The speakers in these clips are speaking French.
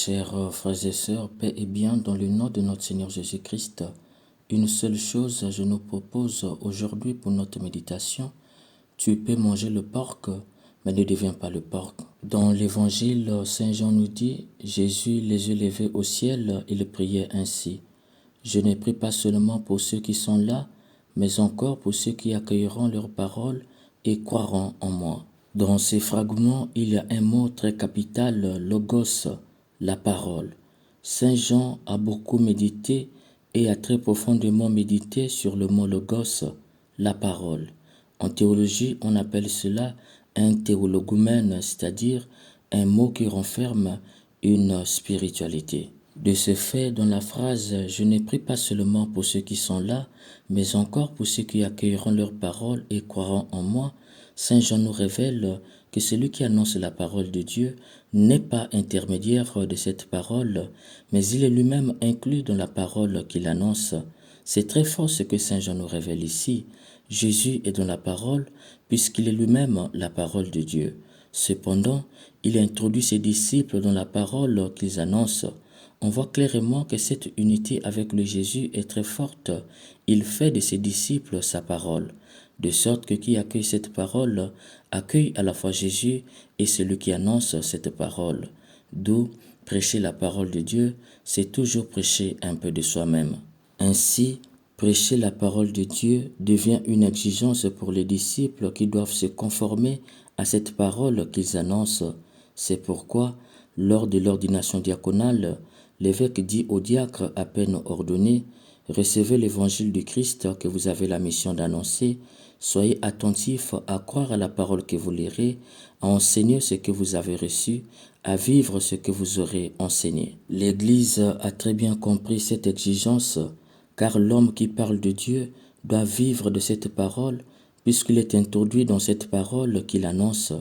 Chers frères et sœurs, paix et bien dans le nom de notre Seigneur Jésus-Christ. Une seule chose je nous propose aujourd'hui pour notre méditation. Tu peux manger le porc, mais ne deviens pas le porc. Dans l'évangile, Saint Jean nous dit, Jésus, les yeux levés au ciel, il priait ainsi. Je ne prie pas seulement pour ceux qui sont là, mais encore pour ceux qui accueilleront leurs paroles et croiront en moi. Dans ces fragments, il y a un mot très capital, logos, la parole. Saint Jean a beaucoup médité et a très profondément médité sur le mot logos, la parole. En théologie, on appelle cela un théologumène, c'est-à-dire un mot qui renferme une spiritualité. De ce fait, dans la phrase « Je ne prie pas seulement pour ceux qui sont là, mais encore pour ceux qui accueilleront leurs paroles et croiront en moi », Saint Jean nous révèle que celui qui annonce la parole de Dieu n'est pas intermédiaire de cette parole, mais il est lui-même inclus dans la parole qu'il annonce. C'est très fort ce que Saint Jean nous révèle ici. Jésus est dans la parole puisqu'il est lui-même la parole de Dieu. Cependant, il introduit ses disciples dans la parole qu'ils annoncent. On voit clairement que cette unité avec le Jésus est très forte. Il fait de ses disciples sa parole, de sorte que qui accueille cette parole accueille à la fois Jésus et celui qui annonce cette parole. D'où prêcher la parole de Dieu, c'est toujours prêcher un peu de soi-même. Ainsi, prêcher la parole de Dieu devient une exigence pour les disciples qui doivent se conformer à cette parole qu'ils annoncent. C'est pourquoi, lors de l'ordination diaconale, l'évêque dit au diacre à peine ordonné, « Recevez l'évangile du Christ que vous avez la mission d'annoncer, soyez attentifs à croire à la parole que vous lirez, à enseigner ce que vous avez reçu, à vivre ce que vous aurez enseigné. » L'Église a très bien compris cette exigence, car l'homme qui parle de Dieu doit vivre de cette parole, puisqu'il est introduit dans cette parole qu'il annonce.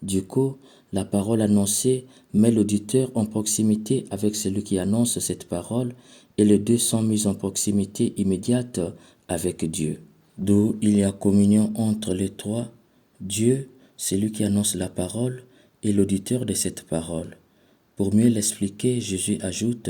Du coup, la parole annoncée met l'auditeur en proximité avec celui qui annonce cette parole et les deux sont mis en proximité immédiate avec Dieu. D'où il y a communion entre les trois, Dieu, celui qui annonce la parole, et l'auditeur de cette parole. Pour mieux l'expliquer, Jésus ajoute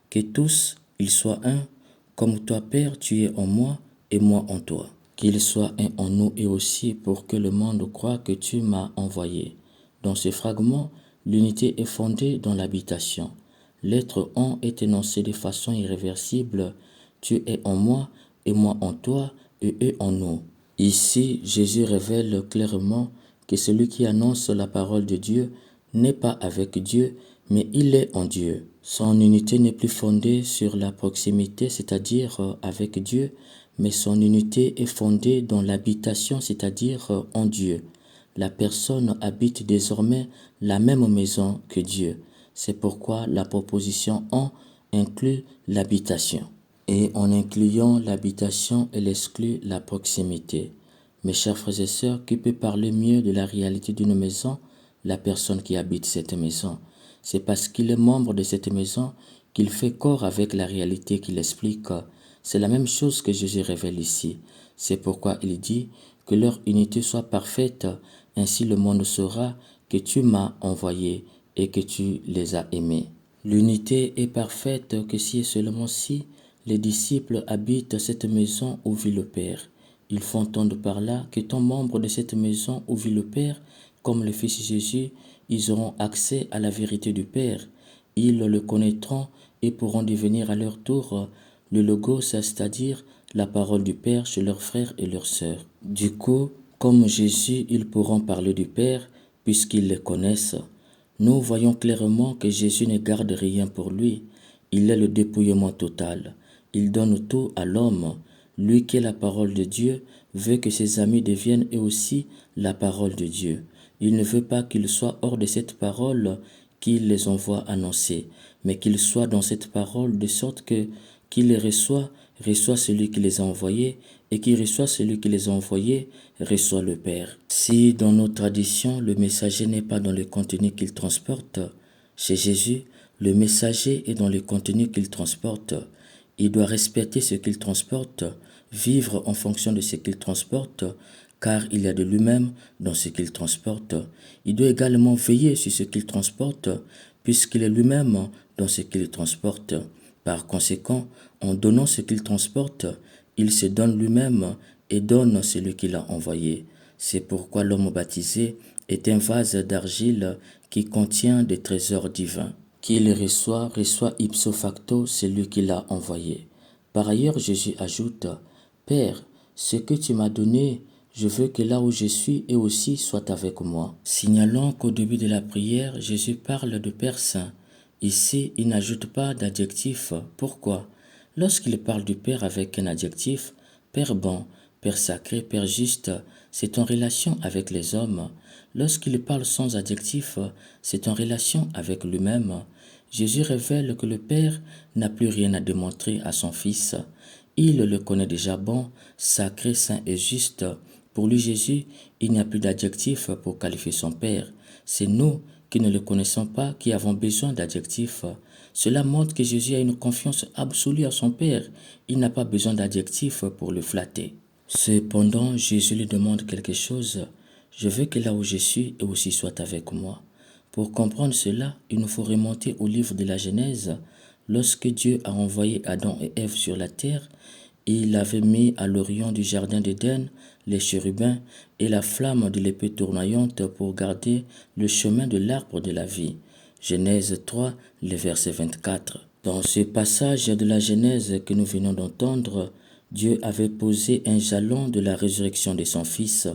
que tous, ils soient un, comme toi Père, tu es en moi et moi en toi. Qu'il soit un en nous et aussi pour que le monde croie que tu m'as envoyé. Dans ce fragment, l'unité est fondée dans l'habitation. L'être en est énoncé de façon irréversible. Tu es en moi et moi en toi et eux en nous. Ici, Jésus révèle clairement que celui qui annonce la parole de Dieu n'est pas avec Dieu, mais il est en Dieu. Son unité n'est plus fondée sur la proximité, c'est-à-dire avec Dieu, mais son unité est fondée dans l'habitation, c'est-à-dire en Dieu. La personne habite désormais la même maison que Dieu. C'est pourquoi la proposition en inclut l'habitation. Et en incluant l'habitation, elle exclut la proximité. Mes chers frères et sœurs, qui peut parler mieux de la réalité d'une maison? La personne qui habite cette maison. C'est parce qu'il est membre de cette maison qu'il fait corps avec la réalité qu'il explique. C'est la même chose que Jésus révèle ici. C'est pourquoi il dit que leur unité soit parfaite, ainsi le monde saura que tu m'as envoyé et que tu les as aimés. L'unité est parfaite que si et seulement si les disciples habitent cette maison où vit le Père. Ils font entendre par là qu'étant membres de cette maison où vit le Père, comme le Fils Jésus, ils auront accès à la vérité du Père. Ils le connaîtront et pourront devenir à leur tour le logos, c'est-à-dire la parole du Père chez leurs frères et leurs sœurs. Du coup, comme Jésus, ils pourront parler du Père puisqu'ils le connaissent. Nous voyons clairement que Jésus ne garde rien pour lui. Il est le dépouillement total. Il donne tout à l'homme. Lui qui est la parole de Dieu veut que ses amis deviennent eux aussi la parole de Dieu. Il ne veut pas qu'ils soient hors de cette parole qu'il les envoie annoncer, mais qu'ils soient dans cette parole de sorte que qui les reçoit celui qui les a envoyés, et qui reçoit celui qui les a envoyés reçoit le Père. Si dans nos traditions, le messager n'est pas dans le contenu qu'il transporte, chez Jésus, le messager est dans le contenu qu'il transporte. Il doit respecter ce qu'il transporte, vivre en fonction de ce qu'il transporte, car il y a de lui-même dans ce qu'il transporte. Il doit également veiller sur ce qu'il transporte, puisqu'il est lui-même dans ce qu'il transporte. Par conséquent, en donnant ce qu'il transporte, il se donne lui-même et donne celui qui l'a envoyé. C'est pourquoi l'homme baptisé est un vase d'argile qui contient des trésors divins. Qu'il reçoit ipso facto celui qui l'a envoyé. Par ailleurs, Jésus ajoute, « Père, ce que tu m'as donné, je veux que là où je suis et aussi soit avec moi. » Signalant qu'au début de la prière, Jésus parle de Père Saint. Ici, il n'ajoute pas d'adjectif. Pourquoi? Lorsqu'il parle du Père avec un adjectif, Père bon, Père sacré, Père juste, c'est en relation avec les hommes. Lorsqu'il parle sans adjectif, c'est en relation avec lui-même. Jésus révèle que le Père n'a plus rien à démontrer à son Fils. Il le connaît déjà bon, sacré, saint et juste. Pour lui, Jésus, il n'y a plus d'adjectif pour qualifier son Père. C'est nous qui ne le connaissons pas qui avons besoin d'adjectifs. Cela montre que Jésus a une confiance absolue à son Père. Il n'a pas besoin d'adjectifs pour le flatter. Cependant, Jésus lui demande quelque chose. Je veux que là où je suis et aussi soit avec moi. Pour comprendre cela, il nous faut remonter au livre de la Genèse. Lorsque Dieu a envoyé Adam et Ève sur la terre, il avait mis à l'orient du jardin d'Éden les chérubins et la flamme de l'épée tournoyante pour garder le chemin de l'arbre de la vie. Genèse 3, le verset 24. Dans ce passage de la Genèse que nous venons d'entendre, Dieu avait posé un jalon de la résurrection de son Fils.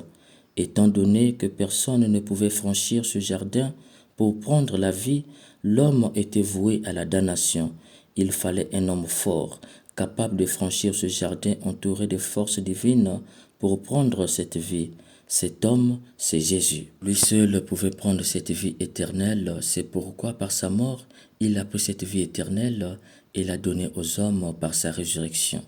Étant donné que personne ne pouvait franchir ce jardin pour prendre la vie, l'homme était voué à la damnation. Il fallait un homme fort, capable de franchir ce jardin entouré de forces divines pour prendre cette vie. Cet homme, c'est Jésus. Lui seul pouvait prendre cette vie éternelle. C'est pourquoi par sa mort, il a pris cette vie éternelle et l'a donnée aux hommes par sa résurrection.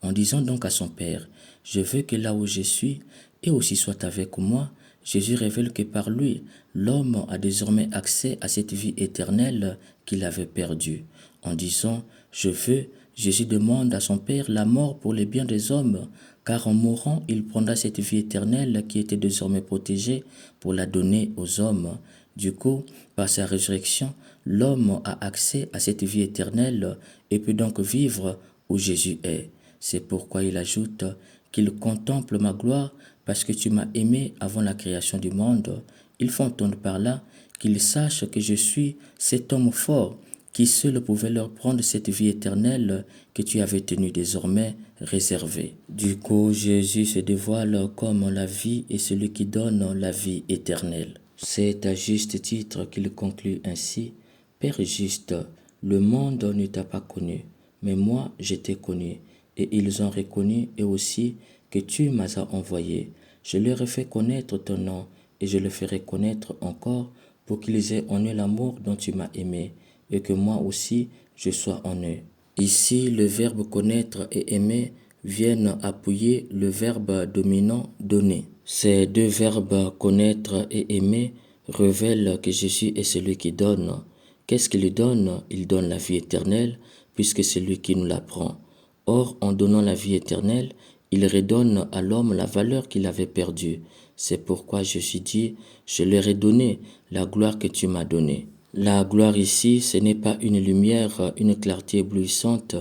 En disant donc à son Père, « Je veux que là où je suis, et aussi soit avec moi », Jésus révèle que par lui, l'homme a désormais accès à cette vie éternelle qu'il avait perdue. En disant « Je veux », Jésus demande à son Père la mort pour les biens des hommes, car en mourant, il prendra cette vie éternelle qui était désormais protégée pour la donner aux hommes. Du coup, par sa résurrection, l'homme a accès à cette vie éternelle et peut donc vivre où Jésus est. C'est pourquoi il ajoute qu'il contemple ma gloire parce que tu m'as aimé avant la création du monde. Il faut entendre par là qu'il sache que je suis cet homme fort qui seul pouvait leur prendre cette vie éternelle que tu avais tenue désormais réservée. Du coup, Jésus se dévoile comme la vie et celui qui donne la vie éternelle. C'est à juste titre qu'il conclut ainsi, « Père juste, le monde ne t'a pas connu, mais moi je t'ai connu, et ils ont reconnu eux aussi que tu m'as envoyé. Je leur ai fait connaître ton nom, et je le ferai connaître encore pour qu'ils aient en eux l'amour dont tu m'as aimé, et que moi aussi je sois en eux. » Ici, le verbe connaître et aimer viennent appuyer le verbe dominant donner. Ces deux verbes connaître et aimer révèlent que Jésus est celui qui donne. Qu'est-ce qu'il donne? Il donne la vie éternelle puisque c'est lui qui nous l'apprend. Or, en donnant la vie éternelle, il redonne à l'homme la valeur qu'il avait perdue. C'est pourquoi Jésus dit, « Je leur ai donné la gloire que tu m'as donnée. » La gloire ici, ce n'est pas une lumière, une clarté éblouissante.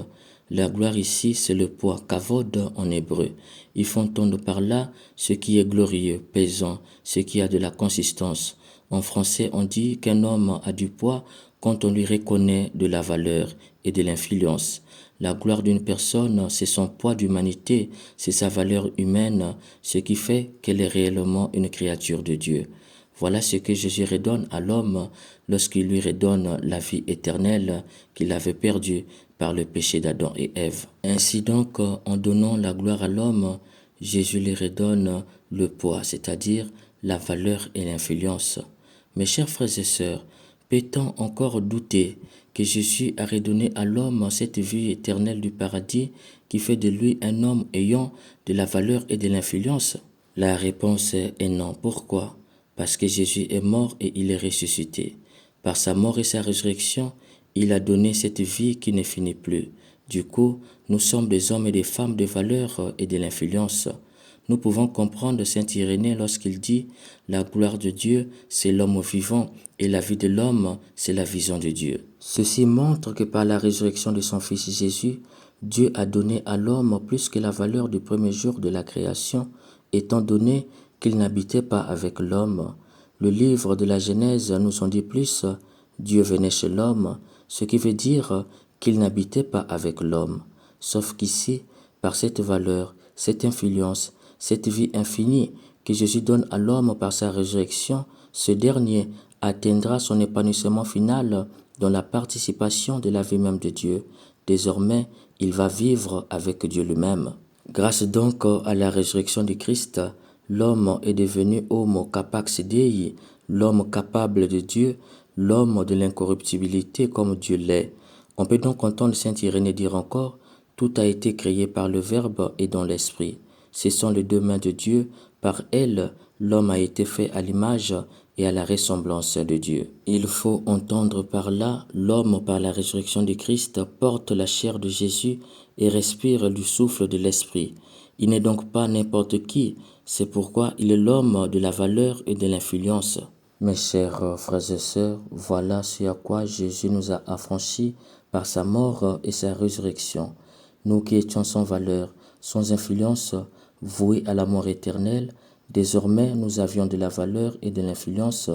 La gloire ici, c'est le poids, kavod en hébreu. Il faut entendre par là ce qui est glorieux, pesant, ce qui a de la consistance. En français, on dit qu'un homme a du poids quand on lui reconnaît de la valeur et de l'influence. La gloire d'une personne, c'est son poids d'humanité, c'est sa valeur humaine, ce qui fait qu'elle est réellement une créature de Dieu. Voilà ce que Jésus redonne à l'homme lorsqu'il lui redonne la vie éternelle qu'il avait perdue par le péché d'Adam et Ève. Ainsi donc, en donnant la gloire à l'homme, Jésus lui redonne le poids, c'est-à-dire la valeur et l'influence. Mes chers frères et sœurs, peut-on encore douter que Jésus a redonné à l'homme cette vie éternelle du paradis qui fait de lui un homme ayant de la valeur et de l'influence? La réponse est non. Pourquoi? Parce que Jésus est mort et il est ressuscité. Par sa mort et sa résurrection, il a donné cette vie qui ne finit plus. Du coup, nous sommes des hommes et des femmes de valeur et de l'influence. Nous pouvons comprendre Saint Irénée lorsqu'il dit « La gloire de Dieu, c'est l'homme vivant, et la vie de l'homme, c'est la vision de Dieu. » Ceci montre que par la résurrection de son Fils Jésus, Dieu a donné à l'homme plus que la valeur du premier jour de la création, étant donné qu'il n'habitait pas avec l'homme. Le livre de la Genèse nous en dit plus, Dieu venait chez l'homme, ce qui veut dire qu'il n'habitait pas avec l'homme. Sauf qu'ici, par cette valeur, cette influence, cette vie infinie que Jésus donne à l'homme par sa résurrection, ce dernier atteindra son épanouissement final dans la participation de la vie même de Dieu. Désormais, il va vivre avec Dieu lui-même. Grâce donc à la résurrection du Christ, l'homme est devenu homo capax Dei, l'homme capable de Dieu, l'homme de l'incorruptibilité comme Dieu l'est. On peut donc entendre saint Irénée dire encore, tout a été créé par le Verbe et dans l'Esprit. Ce sont les deux mains de Dieu, par elles, l'homme a été fait à l'image et à la ressemblance de Dieu. Il faut entendre par là, l'homme par la résurrection du Christ porte la chair de Jésus et respire du souffle de l'Esprit. Il n'est donc pas n'importe qui, c'est pourquoi il est l'homme de la valeur et de l'influence. Mes chers frères et sœurs, voilà ce à quoi Jésus nous a affranchis par sa mort et sa résurrection. Nous qui étions sans valeur, sans influence, voués à la mort éternelle, désormais nous avions de la valeur et de l'influence.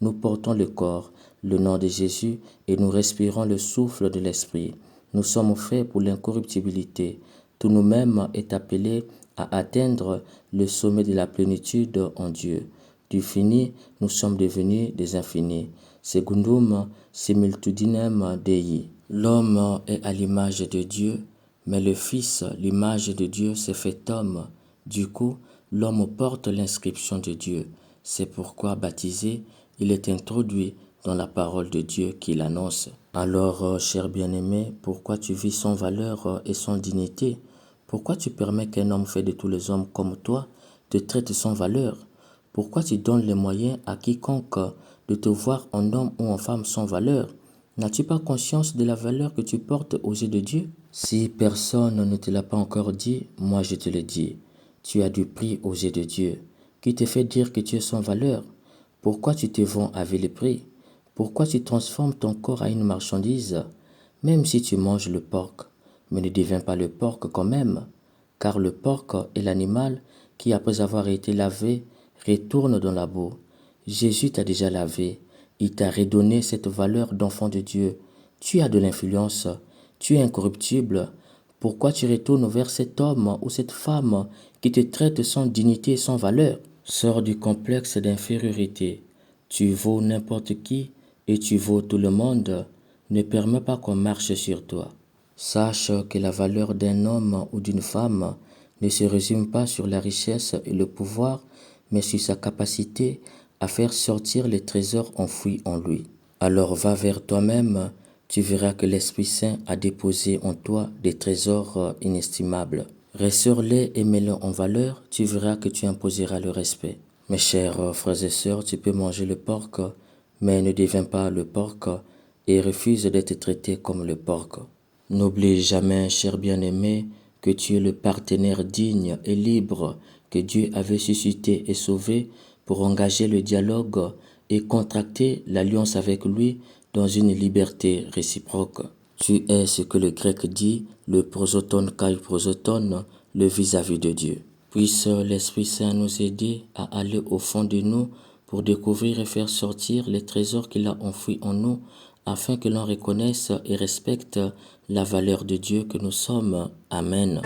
Nous portons le corps, le nom de Jésus et nous respirons le souffle de l'Esprit. Nous sommes faits pour l'incorruptibilité. Tout nous-mêmes est appelé à atteindre le sommet de la plénitude en Dieu. Du fini, nous sommes devenus des infinis. Secundum similitudinem Dei. L'homme est à l'image de Dieu, mais le Fils, l'image de Dieu, s'est fait homme. Du coup, l'homme porte l'inscription de Dieu. C'est pourquoi, baptisé, il est introduit dans la parole de Dieu qu'il annonce. Alors, cher bien-aimé, pourquoi tu vis sans valeur et sans dignité? Pourquoi tu permets qu'un homme fait de tous les hommes comme toi te traite sans valeur? Pourquoi tu donnes les moyens à quiconque de te voir en homme ou en femme sans valeur? N'as-tu pas conscience de la valeur que tu portes aux yeux de Dieu? Si personne ne te l'a pas encore dit, moi je te le dis. Tu as du prix aux yeux de Dieu. Qui te fait dire que tu es sans valeur? Pourquoi tu te vends à vil prix? Pourquoi tu transformes ton corps à une marchandise? Même si tu manges le porc, mais ne deviens pas le porc quand même, car le porc est l'animal qui, après avoir été lavé, retourne dans la boue. Jésus t'a déjà lavé. Il t'a redonné cette valeur d'enfant de Dieu. Tu as de l'influence. Tu es incorruptible. Pourquoi tu retournes vers cet homme ou cette femme qui te traite sans dignité et sans valeur? Sors du complexe d'infériorité. Tu vaux n'importe qui et tu vaux tout le monde. Ne permets pas qu'on marche sur toi. Sache que la valeur d'un homme ou d'une femme ne se résume pas sur la richesse et le pouvoir, mais sur sa capacité à faire sortir les trésors enfouis en lui. Alors va vers toi-même, tu verras que l'Esprit Saint a déposé en toi des trésors inestimables. Ressors-les et mets-les en valeur, tu verras que tu imposeras le respect. Mes chers frères et sœurs, tu peux manger le porc, mais ne deviens pas le porc et refuse d'être traité comme le porc. N'oublie jamais, cher bien-aimé, que tu es le partenaire digne et libre que Dieu avait suscité et sauvé pour engager le dialogue et contracter l'alliance avec lui dans une liberté réciproque. Tu es ce que le grec dit, le prosoton kai prosoton, le vis-à-vis de Dieu. Puisse l'Esprit Saint nous aider à aller au fond de nous pour découvrir et faire sortir les trésors qu'il a enfouis en nous, afin que l'on reconnaisse et respecte la valeur de Dieu que nous sommes. Amen.